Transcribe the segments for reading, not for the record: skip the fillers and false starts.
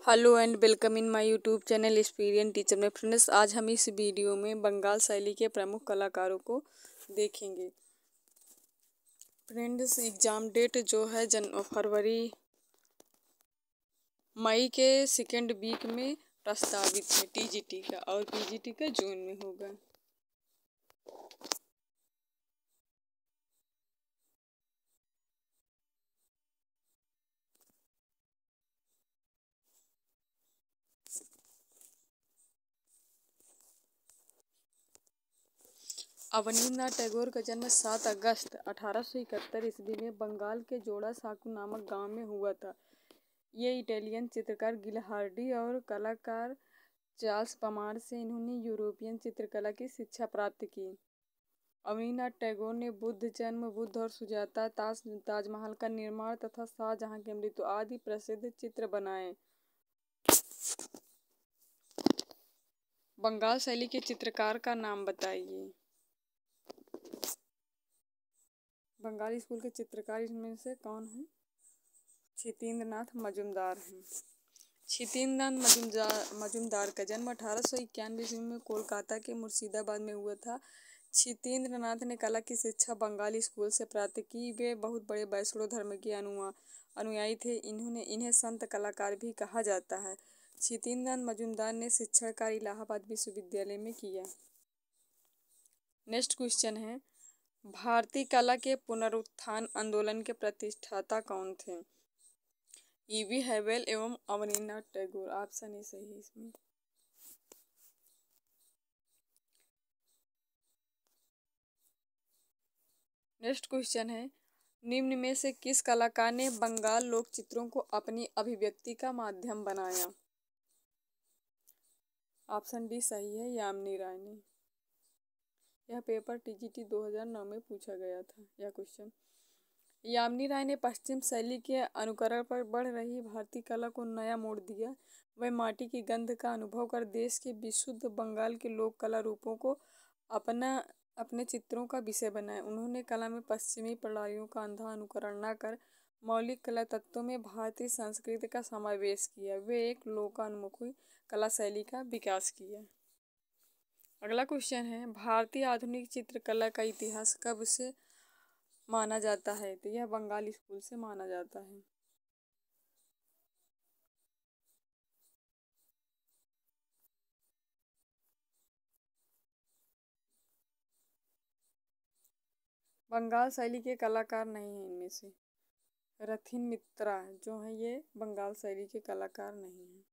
Hello and welcome in my YouTube channel experience teacher में। Friends, आज हम इस वीडियो में बंगाल शैली के प्रमुख कलाकारों को देखेंगे। फ्रेंड्स, एग्ज़ाम डेट जो है फरवरी मई के सेकेंड वीक में प्रस्तावित है टीजीटी का, और पीजीटी का जून में होगा। अवनींद्रनाथ टैगोर का जन्म 7 अगस्त 1871 ईस्वी में बंगाल के जोड़ा साकू नामक गांव में हुआ था। ये इटालियन चित्रकार गिलहार्डी और कलाकार चार्ल्स पमार से इन्होंने यूरोपियन चित्रकला की शिक्षा प्राप्त की। अवनींद्रनाथ टैगोर ने बुद्ध जन्म, बुद्ध और सुजाता, ताजमहल का निर्माण तथा शाहजहां की मृत्यु आदि प्रसिद्ध चित्र बनाए। बंगाल शैली के चित्रकार का नाम बताइए। बंगाली स्कूल के चित्रकार इनमें से कौन है? क्षितेंद्रनाथ मजूमदार हैं। क्षितेंद्रनाथ मजूमदार का जन्म 1891 ईस्वी में कोलकाता के मुर्शिदाबाद में हुआ था। क्षितेंद्रनाथ ने कला की शिक्षा बंगाली स्कूल से प्राप्त की। वे बहुत बड़े वैष्णव धर्म के अनुयायी थे। इन्हें संत कलाकार भी कहा जाता है। क्षितेंद्रनाथ मजूमदार ने शिक्षण कार्य इलाहाबाद विश्वविद्यालय में किया। नेक्स्ट क्वेश्चन है, भारतीय कला के पुनरुत्थान आंदोलन के प्रतिष्ठाता कौन थे? ईवी हैवेल एवं अवनींद्रनाथ टैगोर। ऑप्शन ए सही है इसमें। नेक्स्ट क्वेश्चन है, निम्न में से किस कलाकार ने बंगाल लोक चित्रों को अपनी अभिव्यक्ति का माध्यम बनाया? ऑप्शन डी सही है, यामिनी राय ने। यह पेपर टीजीटी 2009 में पूछा गया था यह क्वेश्चन। यामिनी राय ने पश्चिम शैली के अनुकरण पर बढ़ रही भारतीय कला को नया मोड़ दिया। वह माटी की गंध का अनुभव कर देश के विशुद्ध बंगाल के लोक कला रूपों को अपने चित्रों का विषय बनाया। उन्होंने कला में पश्चिमी प्रणालियों का अंधा अनुकरण न कर मौलिक कला तत्वों में भारतीय संस्कृति का समावेश किया। वे एक लोकानुमुखी कला शैली का विकास किया। अगला क्वेश्चन है, भारतीय आधुनिक चित्रकला का इतिहास कब से माना जाता है? तो यह बंगाली स्कूल से माना जाता है। बंगाल शैली के कलाकार नहीं हैं इनमें से। रथिन मित्रा जो है ये बंगाल शैली के कलाकार नहीं हैं।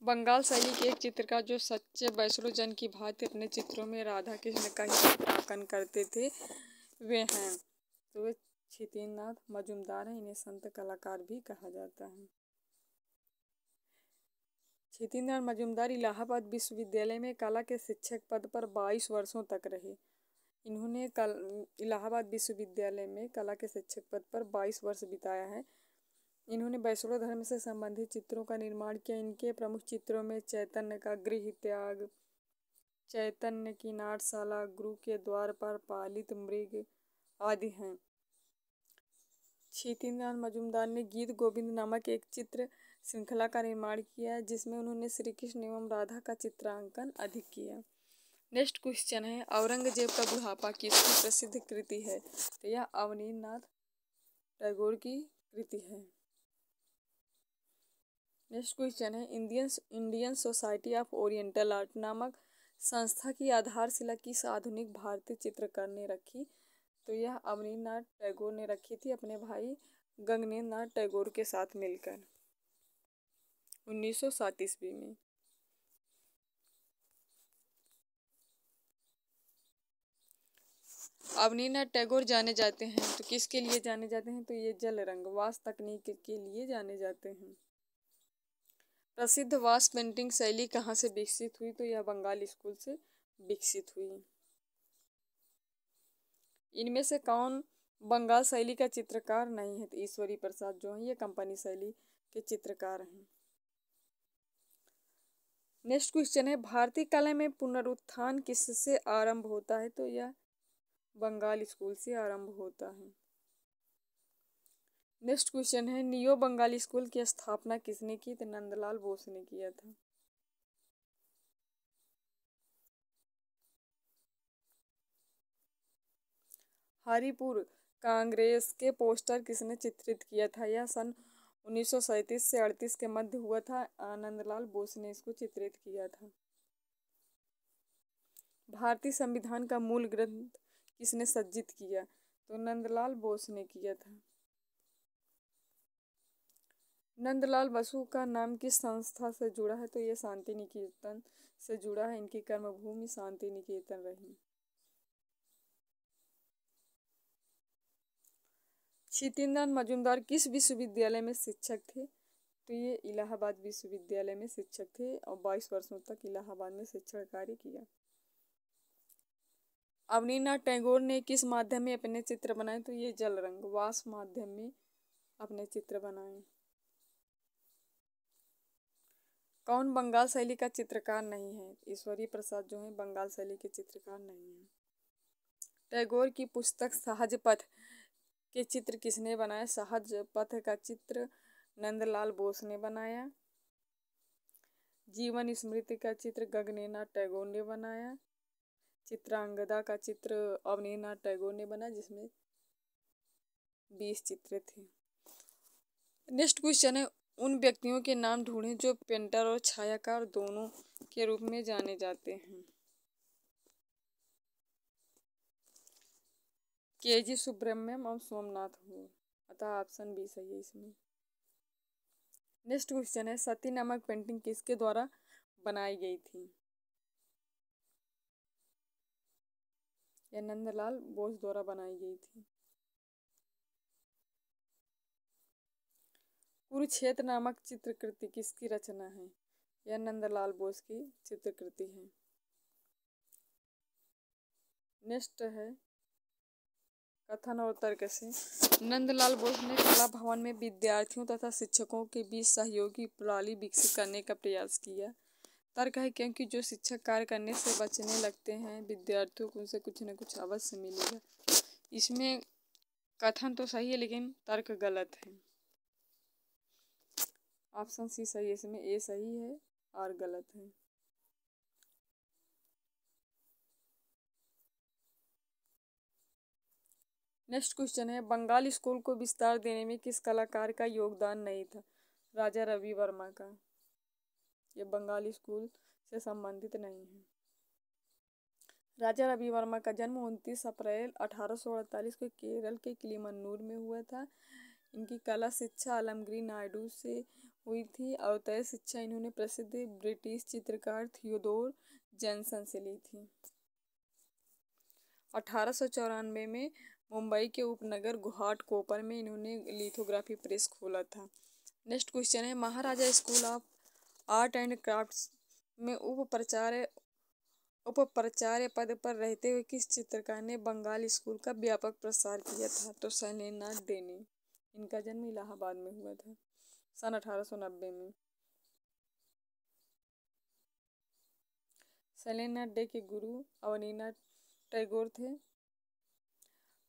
बंगाल शैली के एक चित्रकार जो सच्चे वैष्णव जन की भांति अपने चित्रों में राधा कृष्ण का ही चित्रांकन करते थे वे हैं। तो वे क्षितेंद्रनाथ मजूमदार हैं। इन्हें संत कलाकार भी कहा जाता है। क्षितेंद्रनाथ मजूमदार इलाहाबाद विश्वविद्यालय में कला के शिक्षक पद पर 22 वर्षों तक रहे। इन्होंने इलाहाबाद विश्वविद्यालय में कला के शिक्षक पद पर 22 वर्ष बिताया है। इन्होंने वैष्णव धर्म से संबंधित चित्रों का निर्माण किया। इनके प्रमुख चित्रों में चैतन्य का गृह त्याग, चैतन्य की नाट्यशाला, गुरु के द्वार पर पालित मृग आदि हैं। क्षितेंद्रनाथ मजूमदार ने गीत गोविंद नामक एक चित्र श्रृंखला का निर्माण किया, जिसमें उन्होंने श्री कृष्ण एवं राधा का चित्रांकन अधिक किया। नेक्स्ट क्वेश्चन है, औरंगजेब का बुढ़ापा किसकी प्रसिद्ध कृति है? तो यह अवनींद्रनाथ टैगोर की कृति है। नेक्स्ट क्वेश्चन है, Indian society of oriental art नामक संस्था की आधारशिला किस आधुनिक भारतीय चित्रकार ने रखी? तो यह अवनींद्रनाथ टैगोर ने रखी थी अपने भाई गगनेंद्रनाथ टैगोर के साथ मिलकर 1907 ईस्वी में। अवनींद्रनाथ टैगोर जाने जाते हैं तो किसके लिए जाने जाते हैं? तो ये जल रंग वाश तकनीक के लिए जाने जाते हैं। प्रसिद्ध वाश पेंटिंग शैली कहाँ से विकसित हुई? तो यह बंगाली स्कूल से विकसित हुई। इनमें से कौन बंगाल शैली का चित्रकार नहीं है? तो ईश्वरी प्रसाद जो है ये कंपनी शैली के चित्रकार हैं। नेक्स्ट क्वेश्चन है, भारतीय कला में पुनरुत्थान किससे आरंभ होता है? तो यह बंगाल स्कूल से आरंभ होता है। नेक्स्ट क्वेश्चन है, नियो बंगाली स्कूल की स्थापना किसने की? तो नंदलाल बोस ने किया था। हरिपुर कांग्रेस के पोस्टर किसने चित्रित किया था? यह सन 1937 से 38 के मध्य हुआ था। नंदलाल बोस ने इसको चित्रित किया था। भारतीय संविधान का मूल ग्रंथ किसने सज्जित किया? तो नंदलाल बोस ने किया था। नंदलाल बसु का नाम किस संस्था से जुड़ा है? तो ये शांति निकेतन से जुड़ा है। इनकी कर्मभूमि शांति निकेतन रही। क्षितिनाथ मजूमदार किस विश्वविद्यालय में शिक्षक थे? तो ये इलाहाबाद विश्वविद्यालय में शिक्षक थे और 22 वर्षों तक इलाहाबाद में शिक्षण कार्य किया। अवनीनाथ टैगोर ने किस माध्यम में अपने चित्र बनाए? तो ये जल रंग वास माध्यम में अपने चित्र बनाए। कौन बंगाल शैली का चित्रकार नहीं है? ईश्वरी प्रसाद जो है बंगाल शैली के चित्रकार नहीं है। टैगोर की पुस्तक सहज पथ के चित्र किसने बनाया? सहज पथ का चित्र नंदलाल बोस ने बनाया। जीवन स्मृति का चित्र गगनेनाथ टैगोर ने बनाया। चित्रांगदा का चित्र अवनीनाथ टैगोर ने बनाया, जिसमें 20 चित्र थे। नेक्स्ट क्वेश्चन है, उन व्यक्तियों के नाम ढूंढें जो पेंटर और छायाकार दोनों के रूप में जाने जाते हैं। केजी सुब्रमण्यम और सोमनाथ हो, अतः ऑप्शन बी सही है इसमें। नेक्स्ट क्वेश्चन है, सती नामक पेंटिंग किसके द्वारा बनाई गई थी? यह नंदलाल बोस द्वारा बनाई गई थी। कुरुक्षेत्र नामक चित्रकृति किसकी रचना है? यह नंदलाल बोस की चित्रकृति है। नेक्स्ट है, कथन और तर्क से। नंदलाल बोस ने कला भवन में विद्यार्थियों तथा शिक्षकों के बीच सहयोगी प्रणाली विकसित करने का प्रयास किया। तर्क है, क्योंकि जो शिक्षक कार्य करने से बचने लगते हैं विद्यार्थियों को उनसे कुछ न कुछ अवश्य मिलेगा। इसमें कथन तो सही है लेकिन तर्क गलत है। ऑप्शन सी सही है, इसमें ए सही है और गलत है। नेक्स्ट क्वेश्चन है, बंगाल स्कूल को विस्तार देने में किस कलाकार का योगदान नहीं था? राजा रवि वर्मा का। ये बंगाली स्कूल से संबंधित नहीं है। राजा रवि वर्मा का जन्म 29 अप्रैल 1848 को केरल के किलिमन्नूर में हुआ था। इनकी कला शिक्षा आलमगीर नायडू से हुई थी और तय शिक्षा इन्होंने प्रसिद्ध ब्रिटिश चित्रकार थियोडोर जैनसन से ली थी। 1894 में मुंबई के उपनगर घाटकोपर में इन्होंने लिथोग्राफी प्रेस खोला था। नेक्स्ट क्वेश्चन है, Maharaja school of art and crafts में उप प्राचार्य पद पर रहते हुए किस चित्रकार ने बंगाल स्कूल का व्यापक प्रसार किया था? तो शैलेंद्रनाथ डे ने। इनका जन्म इलाहाबाद में हुआ था सन 1890 में। शैलेंद्रनाथ डे के गुरु अवनीनाथ टैगोर थे।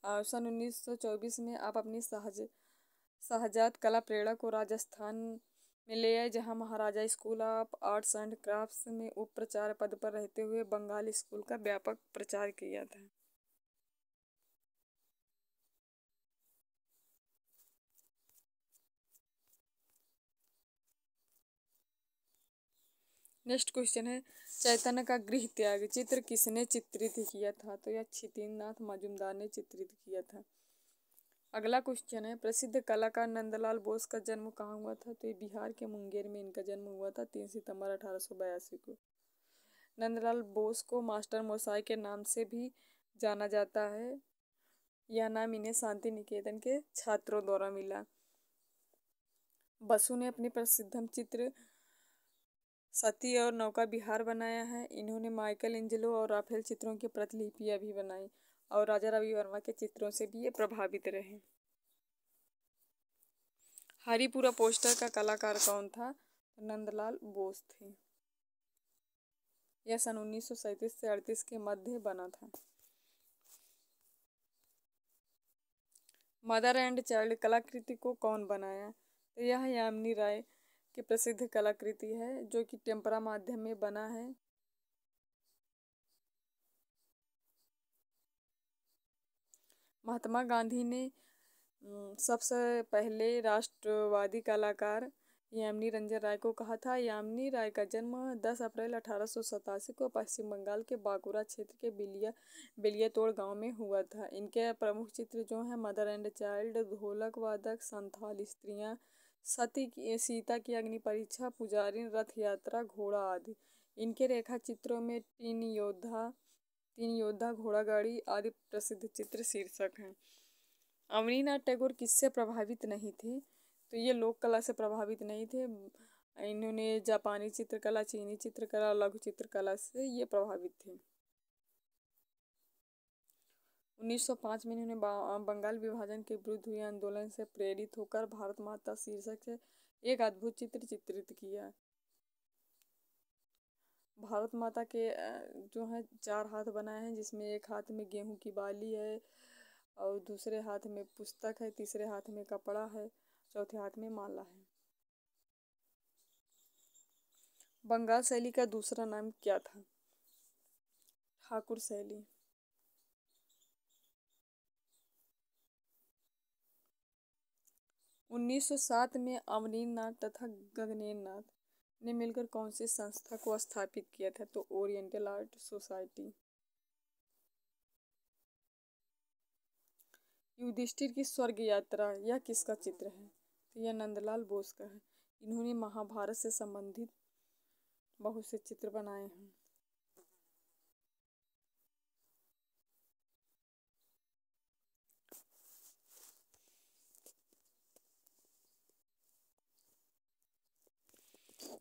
और सन 1924 में आप अपनी सहजात कला प्रेरणा को राजस्थान में ले आए, जहां Maharaja school of arts and crafts में उप प्राचार्य पद पर रहते हुए बंगाली स्कूल का व्यापक प्रचार किया था। नेक्स्ट क्वेश्चन है, चैतन्य का गृह त्याग चित्र किसने चित्रित किया था? तो यह क्षितिनाथ मजूमदार ने चित्रित किया था। अगला क्वेश्चन है, प्रसिद्ध कलाकार नंदलाल बोस का जन्म कहाँ हुआ था? तो ये बिहार के मुंगेर में इनका जन्म हुआ था 3 सितंबर 1882 को। नंदलाल बोस को मास्टर मोसाई के नाम से भी जाना जाता है। यह नाम इन्हें शांति निकेतन के छात्रों द्वारा मिला। बसु ने अपनी प्रसिद्धम चित्र सती और नौका विहार बनाया है। इन्होंने माइकल एंजेलो और राफेल चित्रों की प्रतिलिपियां भी बनाई और राजा रवि वर्मा के चित्रों से भी ये प्रभावित रहे। हरिपुरा पोस्टर का कलाकार कौन था? नंदलाल बोस थे। यह सन 1937 से 38 के मध्य बना था। मदर एंड चाइल्ड कलाकृति को कौन बनाया? तो यह यामिनी राय की प्रसिद्ध कलाकृति है जो कि टेम्परा माध्यम में बना है। महात्मा गांधी ने सबसे पहले राष्ट्रवादी कलाकार यामिनी रंजन राय को कहा था। यामिनी राय का जन्म 10 अप्रैल 1887 को पश्चिम बंगाल के बांकुरा क्षेत्र के बेलियातोड़ गांव में हुआ था। इनके प्रमुख चित्र जो हैं मदर एंड चाइल्ड, ढोलक वादक, संथाल स्त्रियां, सीता की अग्नि परीक्षा, पुजारी, रथ यात्रा, घोड़ा आदि। इनके रेखा चित्रों में तीन योद्धा, घोड़ा गाड़ी आदि प्रसिद्ध चित्र शीर्षक हैं। अवनीनाथ टैगोर किससे प्रभावित नहीं थे? तो ये लोक कला से प्रभावित नहीं थे। इन्होंने जापानी चित्रकला, चीनी चित्रकला, लघु चित्रकला से ये प्रभावित थे। 1905 में इन्होंने बंगाल विभाजन के विरुद्ध हुए आंदोलन से प्रेरित होकर भारत माता शीर्षक से एक अद्भुत चित्र चित्रित किया। भारत माता के जो है 4 हाथ बनाए हैं, जिसमें एक हाथ में गेहूं की बाली है और दूसरे हाथ में पुस्तक है, तीसरे हाथ में कपड़ा है, चौथे हाथ में माला है। बंगाल शैली का दूसरा नाम क्या था? ठाकुर शैली। 1907 में अमरींद्रनाथ तथा गगनेन्द्रनाथ ने मिलकर कौन सी संस्था को स्थापित किया था? तो ओरिएंटल आर्ट सोसाइटी। युधिष्ठिर की स्वर्ग यात्रा यह किसका चित्र है? तो यह नंदलाल बोस का है। इन्होंने महाभारत से संबंधित बहुत से चित्र बनाए हैं।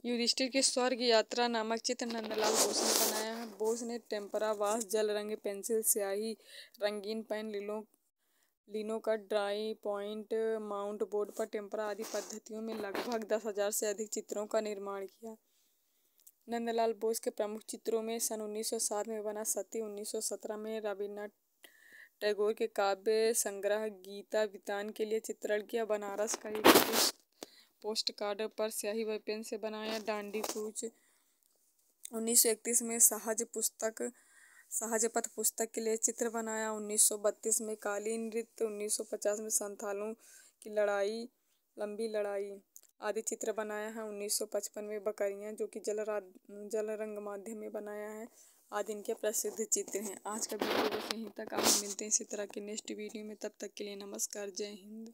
युधिष्ठिर की स्वर्ग यात्रा नामक चित्र नंदलाल बोस ने बनाया है। बोस ने टेम्परा वाश, जल रंग पेंसिल, स्याही, रंगीन pen, linocut, dry point, mount board पर टेम्परा आदि पद्धतियों में लगभग 10,000 से अधिक चित्रों का निर्माण किया। नंदलाल बोस के प्रमुख चित्रों में सन 1907 में बना सती, 1917 में रविन्द्रनाथ टैगोर के काव्य संग्रह गीता वितान के लिए चित्रण किया, बनारस का एक पोस्ट कार्ड पर स्याही व पेन से बनाया, डांडी कूच, 1931 में सहज पथ पुस्तक के लिए चित्र बनाया, 1932 में कालीन नृत्य, 1950 में संथालों की लंबी लड़ाई आदि चित्र बनाया है, 1955 में बकरियां जो कि जल रंग माध्यम में बनाया है आदि इनके प्रसिद्ध चित्र हैं। आज का वीडियो बस यहीं तक। आप मिलते हैं इसी तरह के नेक्स्ट वीडियो में, तब तक के लिए नमस्कार, जय हिंद।